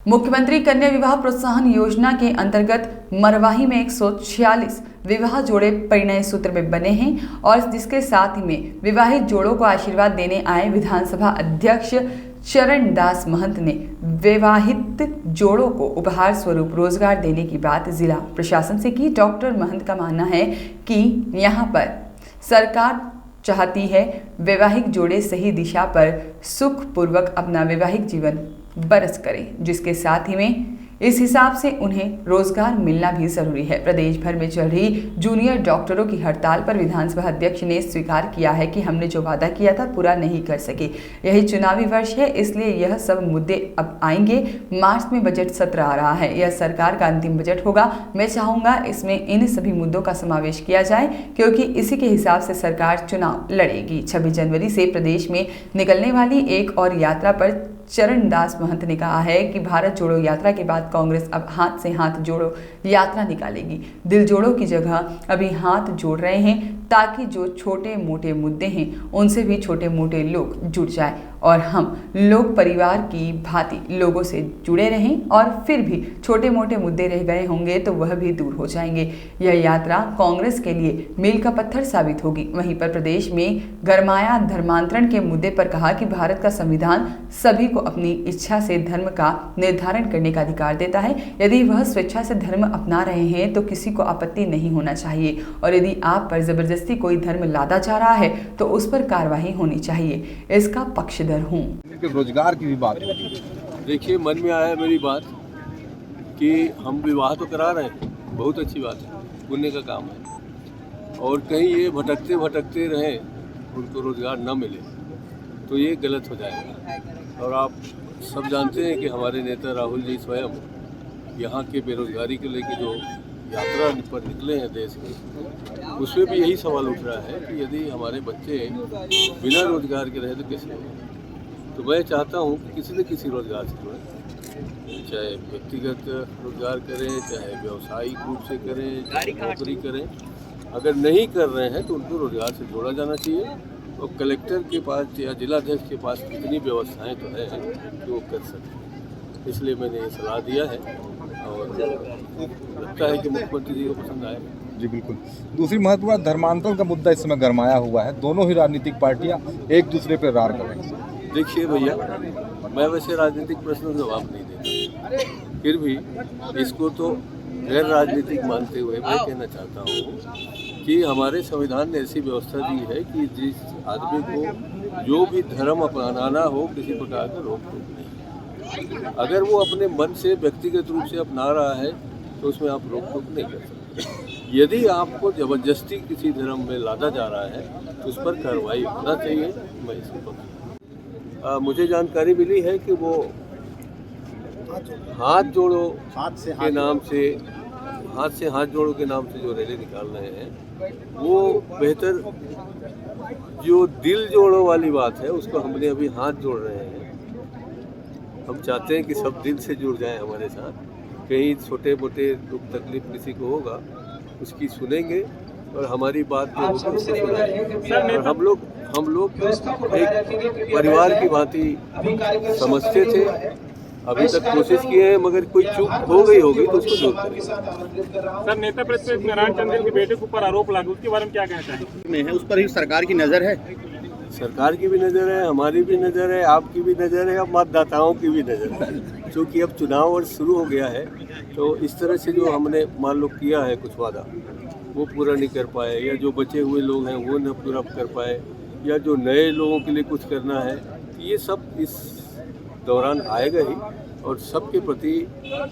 मुख्यमंत्री कन्या विवाह प्रोत्साहन योजना के अंतर्गत मरवाही में 146 विवाह जोड़े परिणय सूत्र में बने हैं और जिसके साथ ही में विवाहित जोड़ों को आशीर्वाद देने आए विधानसभा अध्यक्ष चरण दास महंत ने विवाहित जोड़ों को उपहार स्वरूप रोजगार देने की बात जिला प्रशासन से की। डॉक्टर महंत का मानना है कि यहाँ पर सरकार चाहती है वैवाहिक जोड़े सही दिशा पर सुखपूर्वक अपना वैवाहिक जीवन बरस करें, जिसके साथ ही में इस हिसाब से उन्हें रोजगार मिलना भी जरूरी है। प्रदेश भर में चल रही जूनियर डॉक्टरों की हड़ताल पर विधानसभा अध्यक्ष ने स्वीकार किया है कि हमने जो वादा किया था पूरा नहीं कर सके। यही चुनावी वर्ष है, इसलिए यह सब मुद्दे अब आएंगे। मार्च में बजट सत्र आ रहा है, यह सरकार का अंतिम बजट होगा। मैं चाहूंगा इसमें इन सभी मुद्दों का समावेश किया जाए, क्योंकि इसी के हिसाब से सरकार चुनाव लड़ेगी। 26 जनवरी से प्रदेश में निकलने वाली एक और यात्रा पर चरण दास महंत ने कहा है कि भारत जोड़ो यात्रा के बाद कांग्रेस अब हाथ से हाथ जोड़ो यात्रा निकालेगी। दिल जोड़ो की जगह अभी हाथ जोड़ रहे हैं, ताकि जो छोटे मोटे मुद्दे हैं उनसे भी छोटे मोटे लोग जुड़ जाए और हम लोग परिवार की भांति लोगों से जुड़े रहें, और फिर भी छोटे मोटे मुद्दे रह गए होंगे तो वह भी दूर हो जाएंगे। यह यात्रा कांग्रेस के लिए मील का पत्थर साबित होगी। वहीं पर प्रदेश में गरमाया धर्मांतरण के मुद्दे पर कहा कि भारत का संविधान सभी को अपनी इच्छा से धर्म का निर्धारण करने का अधिकार देता है। यदि वह स्वेच्छा से धर्म अपना रहे हैं तो किसी को आपत्ति नहीं होना चाहिए, और यदि आप पर जबरदस्ती कोई धर्म लादा जा रहा है तो उस पर कार्रवाई होनी चाहिए। इसका पक्षधर हूँ। रोजगार की भी बात देखिए, मन में आया मेरी बात कि हम विवाह तो करा रहे हैं, बहुत अच्छी बात है, पुण्य का काम है, और कहीं ये भटकते भटकते रहें, उनको रोजगार न मिले तो ये गलत हो जाएगा। और आप सब जानते हैं कि हमारे नेता राहुल जी स्वयं यहाँ के बेरोजगारी को लेकर जो यात्रा पर निकले हैं देश में, उसमें भी यही सवाल उठ रहा है कि यदि हमारे बच्चे बिना रोजगार के रहे तो कैसे होगा। तो मैं चाहता हूँ कि किसी न किसी रोजगार से जुड़ें, चाहे व्यक्तिगत रोजगार करें, चाहे व्यावसायिक रूप से करें, चाहे नौकरी करें। अगर नहीं कर रहे हैं तो उनको रोजगार से जोड़ा जाना चाहिए, और कलेक्टर के पास या जिलाध्यक्ष के पास इतनी व्यवस्थाएं तो हैं कि वो कर सकें। इसलिए मैंने ये सलाह दिया है और लगता है कि मुख्यमंत्री जी को पसंद आए। जी बिल्कुल। दूसरी महत्वपूर्ण धर्मांतरण का मुद्दा इस समय गरमाया हुआ है, दोनों ही राजनीतिक पार्टियां एक दूसरे पर रार कर रही हैं। देखिए भैया, मैं वैसे राजनीतिक प्रश्नों का जवाब नहीं देता, फिर भी इसको तो गैर राजनीतिक मानते हुए मैं कहना चाहता हूँ कि हमारे संविधान ने ऐसी व्यवस्था दी है कि जिस आदमी को जो भी धर्म अपनाना हो, किसी प्रकार का रोक टोक नहीं। अगर वो अपने मन से व्यक्तिगत रूप से अपना रहा है तो उसमें आप रोक टोक नहीं कर सकते। यदि आपको जबरदस्ती किसी धर्म में लादा जा रहा है तो उस पर कार्रवाई होना चाहिए। मैं इसके पक्ष। मुझे जानकारी मिली है कि वो हाथ जोड़ो के नाम से, हाथ से हाथ जोड़ो के नाम से जो रैली निकाल रहे हैं, वो बेहतर जो दिल जोड़ो वाली बात है उसको हमने अभी हाथ जोड़ रहे हैं। हम चाहते हैं कि सब दिल से जुड़ जाएं हमारे साथ। कहीं छोटे मोटे दुख तकलीफ किसी को होगा उसकी सुनेंगे और हमारी बात को उसको सुनाएंगे। और हम लोग एक परिवार की भांति समझते थे, अभी तक कोशिश किए हैं, मगर कोई चूक हो गई होगी तो उसको दूर करेंगे। सर, नेता प्रतिपक्ष नारायण चंदेल के बेटे के ऊपर आरोप लगा, उसके बारे में क्या कहना चाहेंगे? उस पर ही सरकार की नज़र है। सरकार की भी नज़र है, हमारी भी नज़र है, आपकी भी नज़र है, अब मतदाताओं की भी नज़र है। क्योंकि अब चुनाव वर्ष शुरू हो गया है, तो इस तरह से जो हमने मान लो किया है कुछ वादा, वो पूरा नहीं कर पाए, या जो बचे हुए लोग हैं वो न पूरा कर पाए, या जो नए लोगों के लिए कुछ करना है, ये सब इस दौरान आएगा ही। और सबके प्रति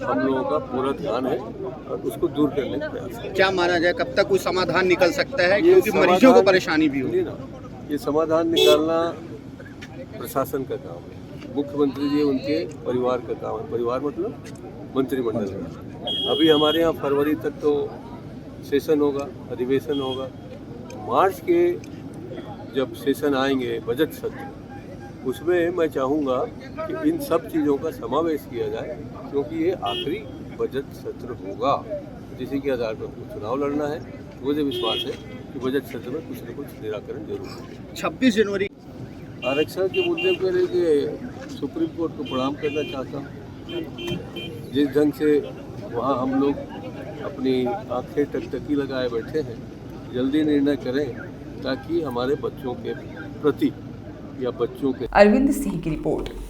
हम लोगों का पूरा ध्यान है और उसको दूर करने का प्रयास है। क्या माना जाए, कब तक कोई समाधान निकल सकता है, क्योंकि मरीजों को परेशानी भी होगी ना। ये समाधान निकालना प्रशासन का काम है, मुख्यमंत्री जी उनके परिवार का काम है। परिवार मतलब मंत्रिमंडल का। अभी हमारे यहाँ फरवरी तक तो सेशन होगा, अधिवेशन होगा। मार्च के जब सेशन आएंगे, बजट सत्र, उसमें मैं चाहूँगा कि इन सब चीज़ों का समावेश किया जाए, क्योंकि ये आखिरी बजट सत्र होगा जिसी के आधार पर चुनाव लड़ना है। मुझे विश्वास है कि बजट सत्र में कुछ न कुछ निराकरण जरूर होगा। 26 जनवरी आरक्षण के मुद्दे पर सुप्रीम कोर्ट को प्रणाम करना चाहता हूँ। जिस ढंग से वहाँ हम लोग अपनी आंखें टकटकी लगाए बैठे हैं, जल्दी निर्णय करें ताकि हमारे बच्चों के प्रति या बच्चों के अरविंद सिंह की रिपोर्ट।